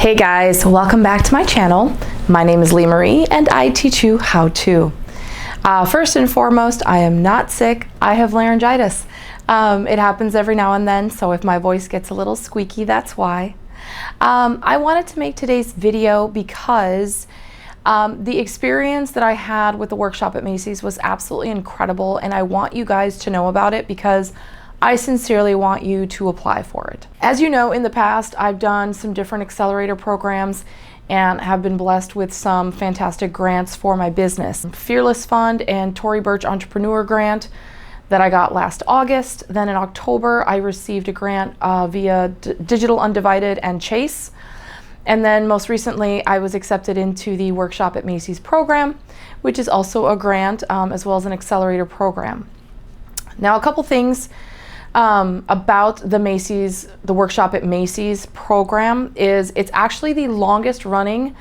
Hey guys, welcome back to my channel. My name is Lee Marie and I teach you how to. First and foremost, I am not sick. I have laryngitis. It happens every now and then, so if my voice gets a little squeaky, that's why. I wanted to make today's video because the experience that I had with the workshop at Macys was absolutely incredible, and I want you guys to know about it because I sincerely want you to apply for it. As you know, in the past, I've done some different accelerator programs and have been blessed with some fantastic grants for my business. Fearless Fund and Tory Burch Entrepreneur Grant that I got last August. Then in October, I received a grant via Digital Undivided and Chase. And then most recently, I was accepted into the Workshop at Macys program, which is also a grant as well as an accelerator program. Now, a couple things about the Workshop at Macys program is it's actually the longest running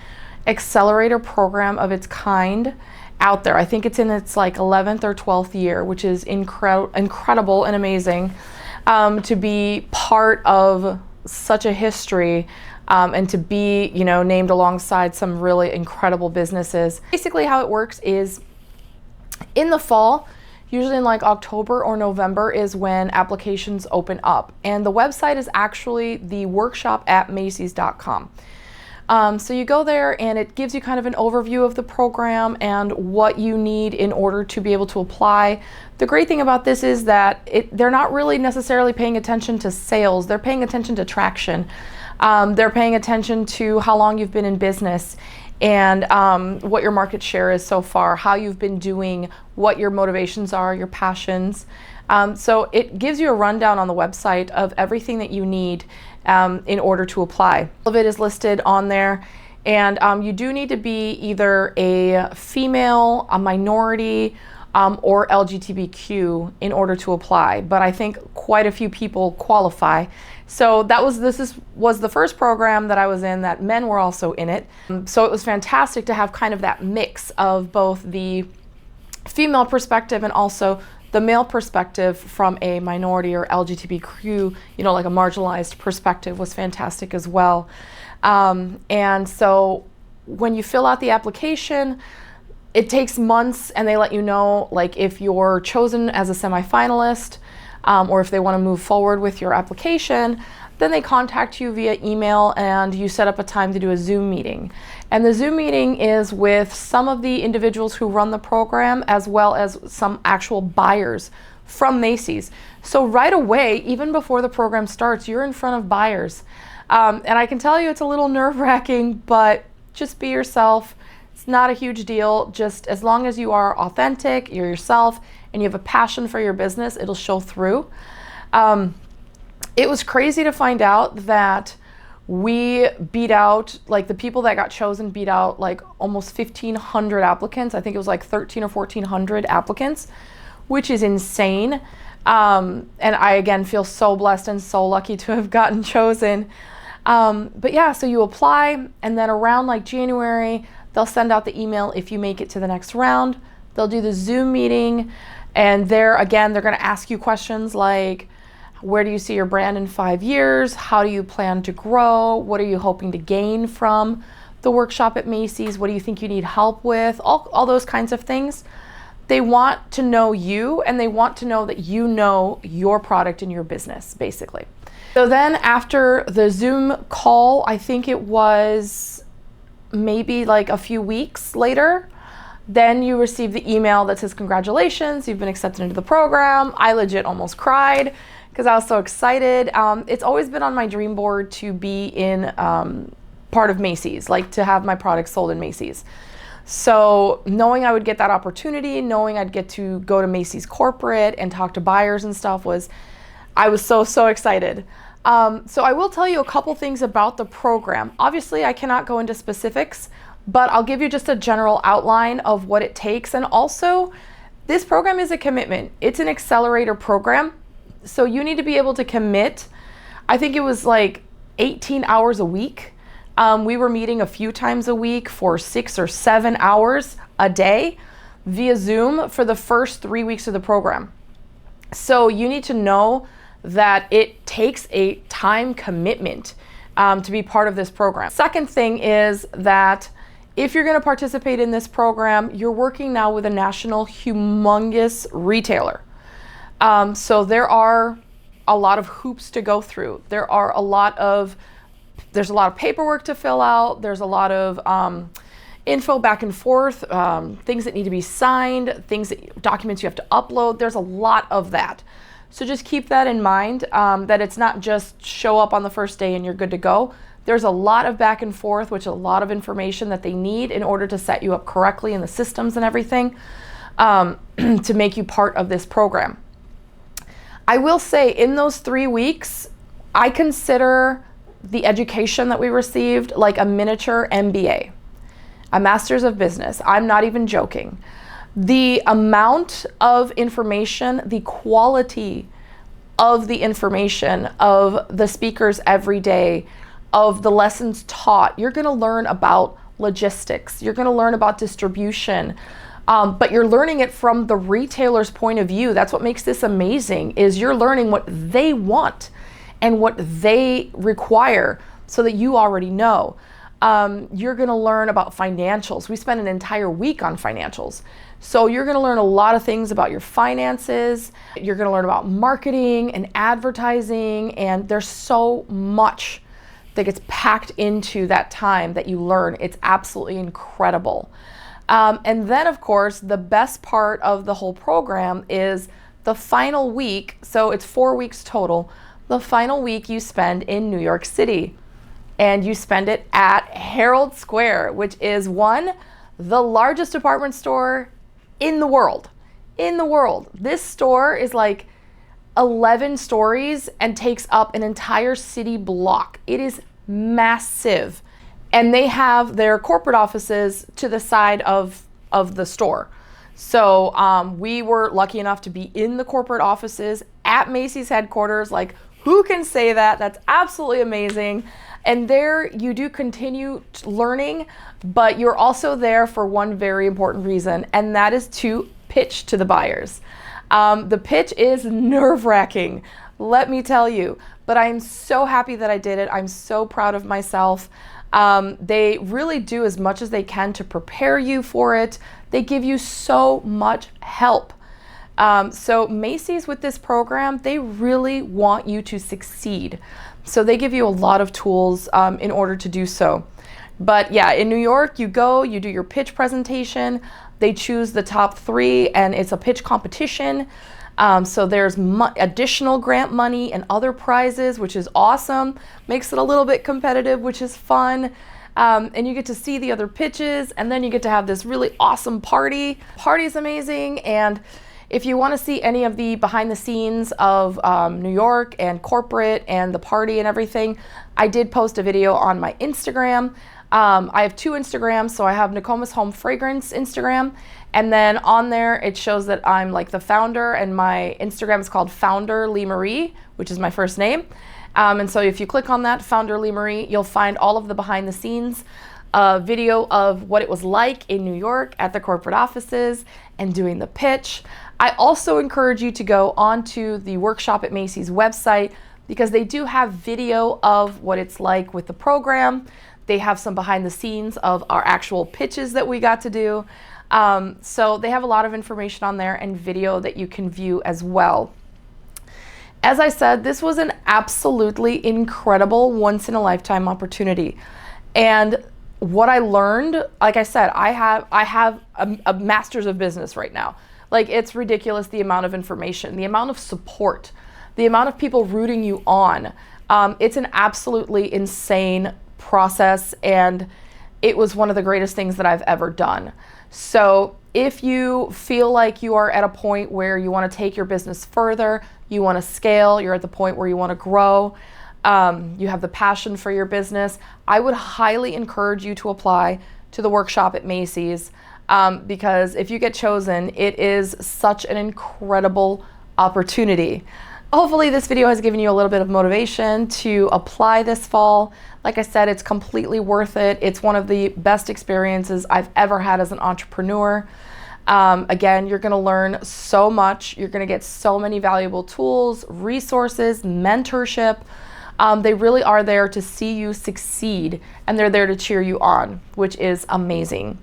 accelerator program of its kind out there. I think it's in its like 11th or 12th year, which is incredible and amazing to be part of such a history and to be, you know, named alongside some really incredible businesses. Basically how it works is in the fall, usually in like October or November is when applications open up. And the website is actually the workshopatmacys.com. So you go there and it gives you kind of an overview of the program and what you need in order to be able to apply. The great thing about this is that they're not really necessarily paying attention to sales. They're paying attention to traction. They're paying attention to how long you've been in business and what your market share is so far, how you've been doing, what your motivations are, your passions. So it gives you a rundown on the website of everything that you need in order to apply. All of it is listed on there, and you do need to be either a female, a minority, or LGBTQ in order to apply, but I think quite a few people qualify. So this was the first program that I was in that men were also in it. So it was fantastic to have kind of that mix of both the female perspective and also the male perspective from a minority or LGBTQ, you know, like a marginalized perspective was fantastic as well. And so when you fill out the application, it takes months and they let you know like if you're chosen as a semifinalist or if they want to move forward with your application, then they contact you via email and you set up a time to do a Zoom meeting. And the Zoom meeting is with some of the individuals who run the program as well as some actual buyers from Macys. So right away, even before the program starts, you're in front of buyers. And I can tell you it's a little nerve-wracking, but just be yourself. It's not a huge deal. Just as long as you are authentic, you're yourself, and you have a passion for your business, it'll show through. It was crazy to find out that we beat out, like the people that got chosen beat out like almost 1,500 applicants. I think it was like 1,300 or 1,400 applicants, which is insane. And I, again, feel so blessed and so lucky to have gotten chosen. But yeah, so you apply, and then around like January, they'll send out the email if you make it to the next round. They'll do the Zoom meeting, and there again, they're gonna ask you questions like, where do you see your brand in 5 years? How do you plan to grow? What are you hoping to gain from the workshop at Macys? What do you think you need help with? All those kinds of things. They want to know you, and they want to know that you know your product and your business, basically. So then after the Zoom call, I think it was maybe like a few weeks later, then you receive the email that says, congratulations, you've been accepted into the program. I legit almost cried because I was so excited. It's always been on my dream board to be in part of Macys, like to have my products sold in Macys. So knowing I would get that opportunity, knowing I'd get to go to Macys corporate and talk to buyers and stuff I was so excited. So I will tell you a couple things about the program. Obviously, I cannot go into specifics, but I'll give you just a general outline of what it takes. And also, this program is a commitment. It's an accelerator program. So you need to be able to commit. I think it was like 18 hours a week. We were meeting a few times a week for 6 or 7 hours a day via Zoom for the first 3 weeks of the program. So you need to know that it takes a time commitment to be part of this program. Second thing is that if you're going to participate in this program, you're working now with a national humongous retailer. So there are a lot of hoops to go through. There's a lot of paperwork to fill out. There's a lot of info back and forth, things that need to be signed, documents you have to upload. There's a lot of that. So just keep that in mind, that it's not just show up on the first day and you're good to go. There's a lot of back and forth, which is a lot of information that they need in order to set you up correctly in the systems and everything, to make you part of this program. I will say in those 3 weeks, I consider the education that we received like a miniature MBA, a Master's of Business. I'm not even joking. The amount of information, the quality of the information, of the speakers every day, of the lessons taught, you're going to learn about logistics, you're going to learn about distribution, but you're learning it from the retailer's point of view. That's what makes this amazing, is you're learning what they want and what they require so that you already know. You're going to learn about financials. We spent an entire week on financials. So you're going to learn a lot of things about your finances. You're going to learn about marketing and advertising, and there's so much that gets packed into that time that you learn. It's absolutely incredible. And then, of course, the best part of the whole program is the final week. So it's 4 weeks total. The final week you spend in New York City, and you spend it at Herald Square, which is the largest department store in the world. This store is like 11 stories and takes up an entire city block. It is massive. And they have their corporate offices to the side of the store. So we were lucky enough to be in the corporate offices at Macys headquarters. Like, who can say that? That's absolutely amazing. And there you do continue learning, but you're also there for one very important reason, and that is to pitch to the buyers. The pitch is nerve-wracking, let me tell you, but I'm so happy that I did it. I'm so proud of myself. They really do as much as they can to prepare you for it. They give you so much help. So Macys, with this program, they really want you to succeed. So they give you a lot of tools in order to do so. But yeah, in New York, you go, you do your pitch presentation. They choose the top 3, and it's a pitch competition. So there's additional grant money and other prizes, which is awesome. Makes it a little bit competitive, which is fun. And you get to see the other pitches, and then you get to have this really awesome party. Party's amazing. And if you want to see any of the behind the scenes of New York and corporate and the party and everything, I did post a video on my Instagram. I have 2 Instagrams, so I have Nokomis Home Fragrance Instagram, and then on there it shows that I'm like the founder, and my Instagram is called Founder Lee Marie, which is my first name. And so if you click on that, Founder Lee Marie, you'll find all of the behind the scenes video of what it was like in New York at the corporate offices and doing the pitch. I also encourage you to go onto the Workshop at Macys website, because they do have video of what it's like with the program. They have some behind the scenes of our actual pitches that we got to do. So they have a lot of information on there and video that you can view as well. As I said, this was an absolutely incredible once-in-a-lifetime opportunity. And what I learned, like I said, I have a Master's of Business right now. Like, it's ridiculous, the amount of information, the amount of support, the amount of people rooting you on. It's an absolutely insane process, and it was one of the greatest things that I've ever done. So if you feel like you are at a point where you want to take your business further, you want to scale, you're at the point where you want to grow, you have the passion for your business, I would highly encourage you to apply to the Workshop at Macys, because if you get chosen, it is such an incredible opportunity. Hopefully this video has given you a little bit of motivation to apply this fall. Like I said, it's completely worth it. It's one of the best experiences I've ever had as an entrepreneur. Again, you're gonna learn so much. You're gonna get so many valuable tools, resources, mentorship. They really are there to see you succeed, and they're there to cheer you on, which is amazing.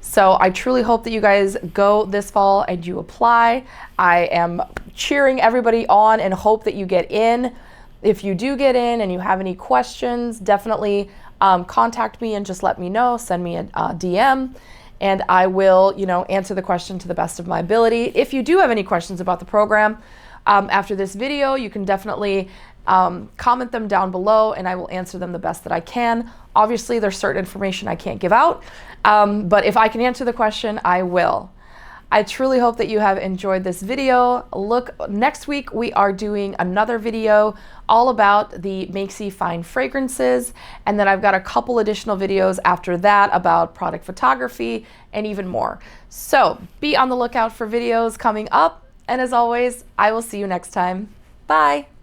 So I truly hope that you guys go this fall and you apply. I am cheering everybody on and hope that you get in. If you do get in and you have any questions, definitely contact me and just let me know. Send me a DM, and I will, answer the question to the best of my ability. If you do have any questions about the program after this video, you can definitely comment them down below, and I will answer them the best that I can. Obviously, there's certain information I can't give out, but if I can answer the question, I will. I truly hope that you have enjoyed this video. Look, next week we are doing another video all about the Macys fine fragrances, and then I've got a couple additional videos after that about product photography and even more. So be on the lookout for videos coming up, and as always, I will see you next time. Bye.